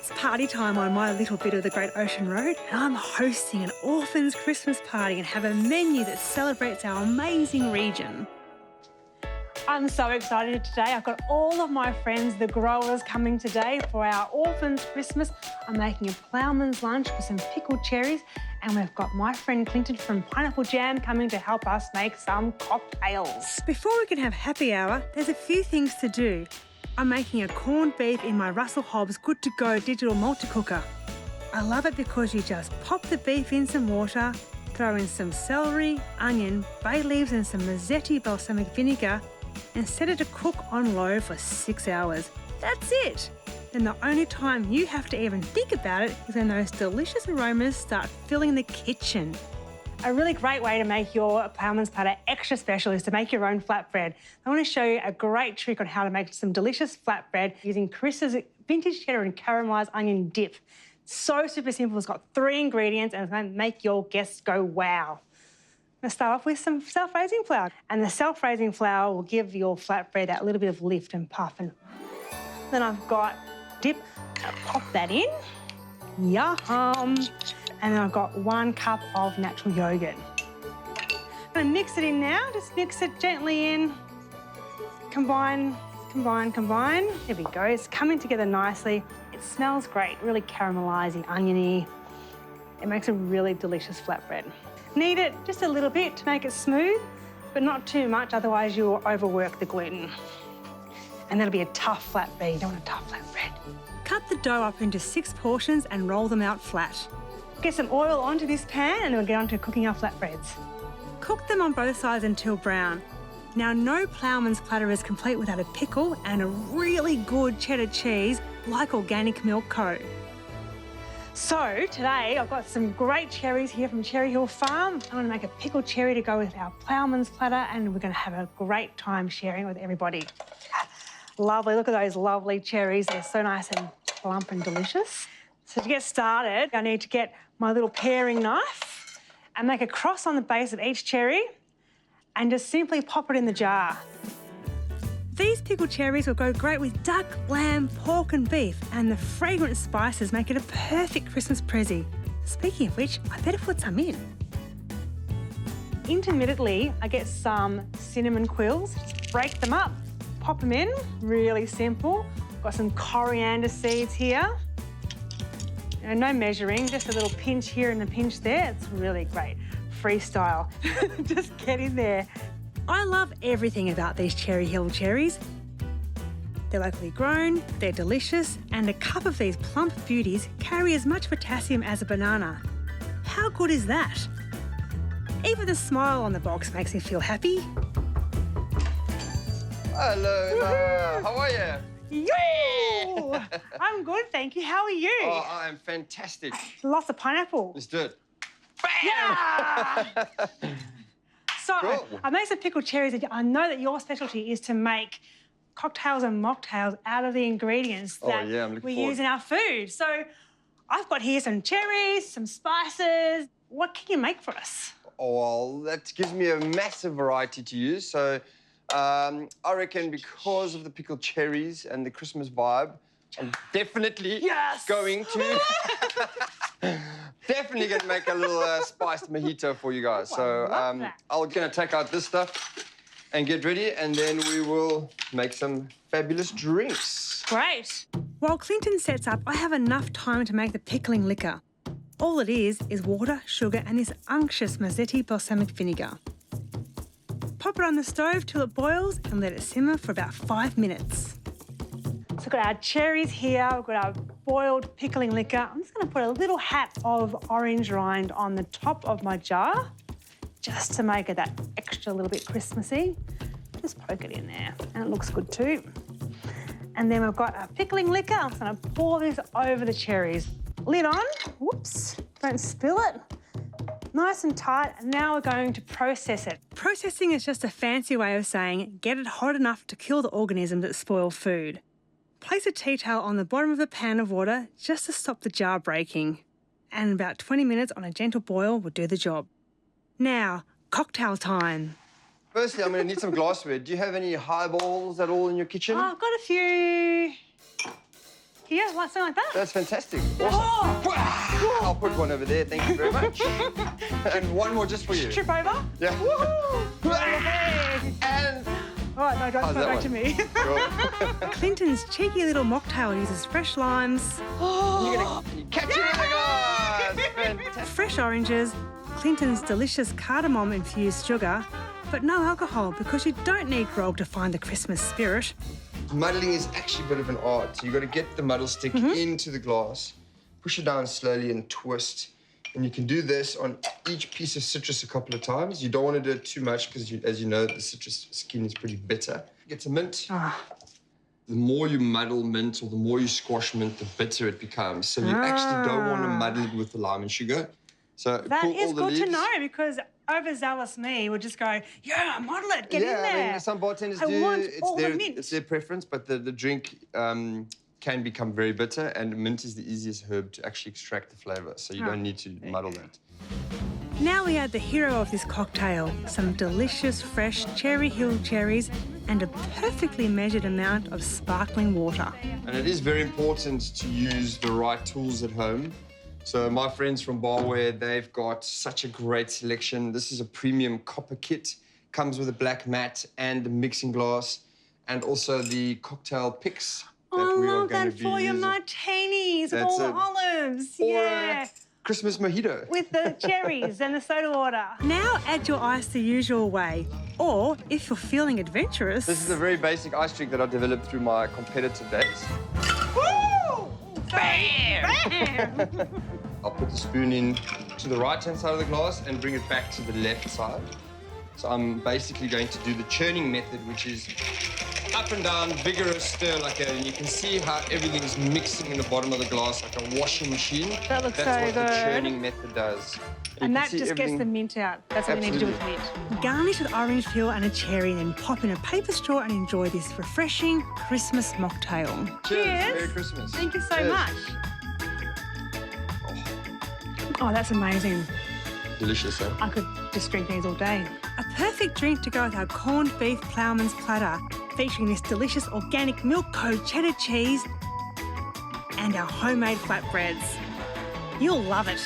It's party time on my little bit of the Great Ocean Road, and I'm hosting an Orphans Christmas party and have a menu that celebrates our amazing region. I'm so excited today. I've got all of my friends, the growers, coming today for our Orphans Christmas. I'm making a Ploughman's lunch with some pickled cherries, and we've got my friend Clinton from Pineapple Jam coming to help us make some cocktails. Before we can have happy hour, there's a few things to do. I'm making a corned beef in my Russell Hobbs Good to Go digital multi-cooker. I love it because you just pop the beef in some water, throw in some celery, onion, bay leaves and some Mazzetti balsamic vinegar and set it to cook on low for 6 hours. That's it. Then the only time you have to even think about it is when those delicious aromas start filling the kitchen. A really great way to make your Ploughman's platter extra special is to make your own flatbread. I want to show you a great trick on how to make some delicious flatbread using Chrissy's vintage cheddar and caramelised onion dip. So super simple. It's got 3 ingredients and it's going to make your guests go wow. I'm going to start off with some self-raising flour. And the self-raising flour will give your flatbread that little bit of lift and puff. And then I've got dip. I'll pop that in. Yum. And then I've got 1 cup of natural yogurt. I'm going to mix it in now. Just mix it gently in. Combine, combine, combine. There we go. It's coming together nicely. It smells great, really caramelising, oniony. It makes a really delicious flatbread. Knead it just a little bit to make it smooth, but not too much, otherwise you'll overwork the gluten. And that'll be a tough flatbread. You don't want a tough flatbread. Cut the dough up into 6 portions and roll them out flat. Get some oil onto this pan and then we'll get on to cooking our flatbreads. Cook them on both sides until brown. Now, no Ploughman's platter is complete without a pickle and a really good cheddar cheese like Organic Milk Co. So today I've got some great cherries here from Cherry Hill Farm. I'm going to make a pickled cherry to go with our Ploughman's platter and we're going to have a great time sharing it with everybody. Lovely, look at those lovely cherries. They're so nice and plump and delicious. So to get started, I need to get my little paring knife and make a cross on the base of each cherry and just simply pop it in the jar. These pickled cherries will go great with duck, lamb, pork and beef, and the fragrant spices make it a perfect Christmas prezi. Speaking of which, I better put some in. Intermittently, I get some cinnamon quills, just break them up, pop them in, really simple. Got some coriander seeds here. No measuring, just a little pinch here and a pinch there. It's really great. Freestyle. Just get in there. I love everything about these Cherry Hill cherries. They're locally grown, they're delicious, and a cup of these plump beauties carry as much potassium as a banana. How good is that? Even the smile on the box makes me feel happy. Hello, how are you? Yo! I'm good, thank you. How are you? Oh, I am fantastic. Lots of pineapple. Let's do it. Bam! Yeah! So, Cool. I made some pickled cherries. I know that your specialty is to make cocktails and mocktails out of the ingredients that we use in our food. So, I've got here some cherries, some spices. What can you make for us? Oh, well, that gives me a massive variety to use. So, I reckon because of the pickled cherries and the Christmas vibe, I'm definitely going to... definitely going to make a little spiced mojito for you guys. So I'm going to take out this stuff and get ready, and then we will make some fabulous drinks. Great. While Clinton sets up, I have enough time to make the pickling liquor. All it is water, sugar and this unctuous Mazzetti balsamic vinegar. Pop it on the stove till it boils and let it simmer for about 5 minutes. So we've got our cherries here, we've got our boiled pickling liquor. I'm just going to put a little hat of orange rind on the top of my jar just to make it that extra little bit Christmassy. Just poke it in there and it looks good too. And then we've got our pickling liquor. I'm just going to pour this over the cherries. Lid on, whoops, don't spill it. Nice and tight, and now we're going to process it. Processing is just a fancy way of saying get it hot enough to kill the organisms that spoil food. Place a tea towel on the bottom of a pan of water just to stop the jar breaking. And about 20 minutes on a gentle boil will do the job. Now, cocktail time. Firstly, I'm going to need some glassware. Do you have any highballs at all in your kitchen? Oh, I've got a few Yeah, like something like that. That's fantastic. Awesome. I'll put one over there. Thank you very much. And one more just for you. Trip over. Yeah. Hey. And All right, no, don't how's throw it that back to me. Cool. Clinton's cheeky little mocktail uses fresh limes, You're gonna catch it in the glass. Fantastic. fresh oranges, Clinton's delicious cardamom-infused sugar, but no alcohol because you don't need grog to find the Christmas spirit. Muddling is actually a bit of an art. So you've got to get the muddle stick into the glass, push it down slowly and twist. And you can do this on each piece of citrus a couple of times. You don't want to do it too much because, as you know, the citrus skin is pretty bitter. Get some mint. The more you muddle mint or the more you squash mint, the bitter it becomes. So you actually don't want to muddle it with the lime and sugar. So That pull is all the good leaves. to know because overzealous me would just go, yeah, muddle it, get in there. I mean, some bartenders I do. want all the mint. It's their preference, but the drink can become very bitter, and mint is the easiest herb to actually extract the flavour, so you don't need to muddle that. Now we add the hero of this cocktail, some delicious fresh Cherry Hill cherries and a perfectly measured amount of sparkling water. And it is very important to use the right tools at home. So my friends from Barware, they've got such a great selection. This is a premium copper kit, comes with a black mat and the mixing glass, and also the cocktail picks. I love that for your martinis with all the olives. Yeah. Christmas mojito. With the cherries and the soda water. Now add your ice the usual way. Or, if you're feeling adventurous... This is a very basic ice trick that I developed through my competitive days. Woo! Bam! I'll put the spoon in to the right-hand side of the glass and bring it back to the left side. So I'm basically going to do the churning method, which is up and down, vigorous stir like that, and you can see how everything's mixing in the bottom of the glass like a washing machine. That looks That's so what the good. churning method does. And that just gets the mint out. That's what we need to do with mint. Garnish with orange peel and a cherry, then pop in a paper straw and enjoy this refreshing Christmas mocktail. Cheers. Cheers. Merry Christmas. Thank you so Cheers. much. Oh, that's amazing. Delicious, eh? I could just drink these all day. A perfect drink to go with our corned beef Ploughman's platter, featuring this delicious organic milk-coated cheddar cheese and our homemade flatbreads. You'll love it.